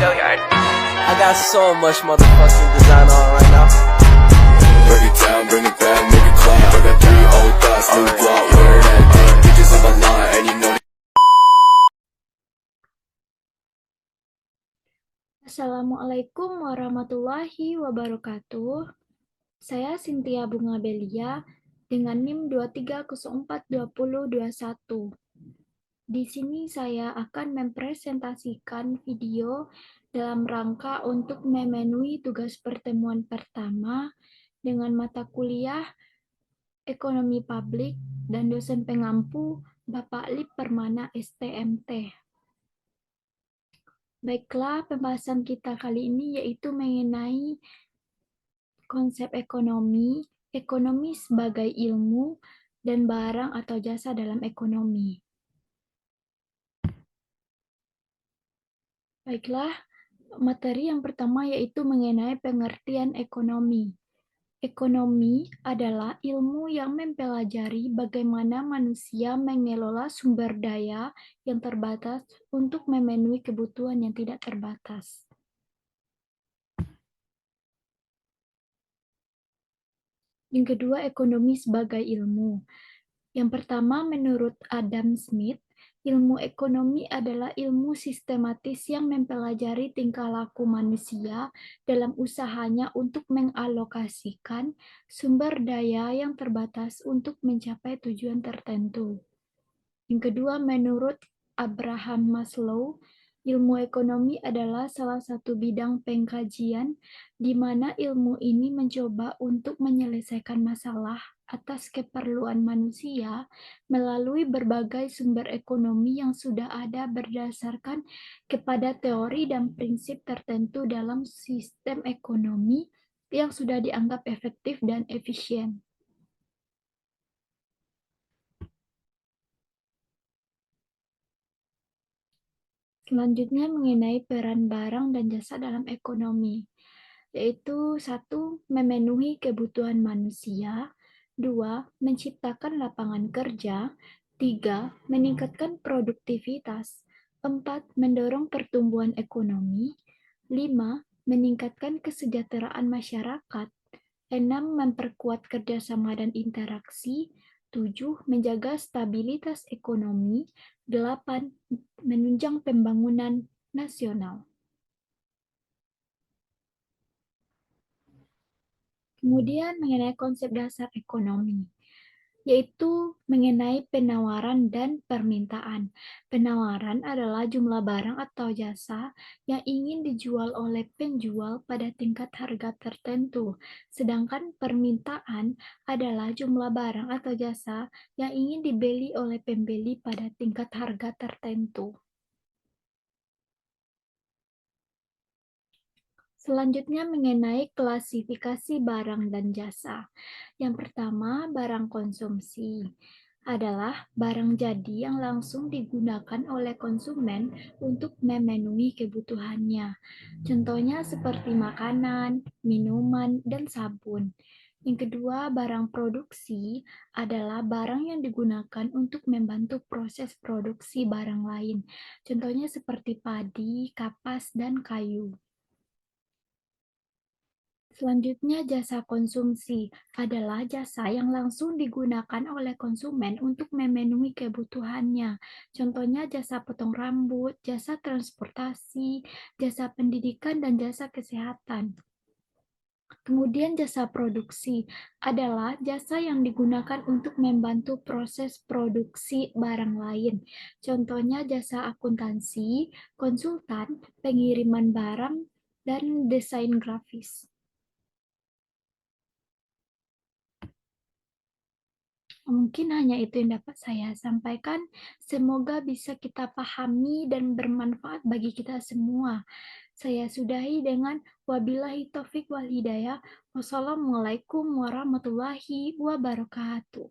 I got so much motherfucking design on right now. Break it down, bring it back, make it clap. I got 3 old thoughts, new block, where that day. Bitches on my line, and you know. Assalamualaikum warahmatullahi wabarakatuh. Saya Cynthia Bunga Belia dengan NIM 23042021. Di sini saya akan mempresentasikan video dalam rangka untuk memenuhi tugas pertemuan pertama dengan mata kuliah Ekonomi Publik dan dosen pengampu Bapak Lip Permana STMT. Baiklah, pembahasan kita kali ini yaitu mengenai konsep ekonomi, ekonomi sebagai ilmu, dan barang atau jasa dalam ekonomi. Baiklah, materi yang pertama yaitu mengenai pengertian ekonomi. Ekonomi adalah ilmu yang mempelajari bagaimana manusia mengelola sumber daya yang terbatas untuk memenuhi kebutuhan yang tidak terbatas. Yang kedua, ekonomi sebagai ilmu. Yang pertama, menurut Adam Smith, ilmu ekonomi adalah ilmu sistematis yang mempelajari tingkah laku manusia dalam usahanya untuk mengalokasikan sumber daya yang terbatas untuk mencapai tujuan tertentu. Yang kedua, menurut Abraham Maslow, ilmu ekonomi adalah salah satu bidang pengkajian di mana ilmu ini mencoba untuk menyelesaikan masalah atas keperluan manusia melalui berbagai sumber ekonomi yang sudah ada berdasarkan kepada teori dan prinsip tertentu dalam sistem ekonomi yang sudah dianggap efektif dan efisien. Selanjutnya mengenai peran barang dan jasa dalam ekonomi, yaitu 1. Memenuhi kebutuhan manusia, 2. Menciptakan lapangan kerja, 3. Meningkatkan produktivitas, 4. Mendorong pertumbuhan ekonomi, 5. Meningkatkan kesejahteraan masyarakat, 6. Memperkuat kerjasama dan interaksi, 7. Menjaga stabilitas ekonomi, 8. Menunjang pembangunan nasional. Kemudian mengenai konsep dasar ekonomi, yaitu mengenai penawaran dan permintaan. Penawaran adalah jumlah barang atau jasa yang ingin dijual oleh penjual pada tingkat harga tertentu, sedangkan permintaan adalah jumlah barang atau jasa yang ingin dibeli oleh pembeli pada tingkat harga tertentu. Selanjutnya mengenai klasifikasi barang dan jasa. Yang pertama, barang konsumsi adalah barang jadi yang langsung digunakan oleh konsumen untuk memenuhi kebutuhannya. Contohnya seperti makanan, minuman, dan sabun. Yang kedua, barang produksi adalah barang yang digunakan untuk membantu proses produksi barang lain. Contohnya seperti padi, kapas, dan kayu. Selanjutnya, jasa konsumsi adalah jasa yang langsung digunakan oleh konsumen untuk memenuhi kebutuhannya. Contohnya jasa potong rambut, jasa transportasi, jasa pendidikan, dan jasa kesehatan. Kemudian jasa produksi adalah jasa yang digunakan untuk membantu proses produksi barang lain. Contohnya jasa akuntansi, konsultan, pengiriman barang, dan desain grafis. Mungkin hanya itu yang dapat saya sampaikan. Semoga bisa kita pahami dan bermanfaat bagi kita semua. Saya sudahi dengan wabillahi taufik wal hidayah. Wassalamualaikum warahmatullahi wabarakatuh.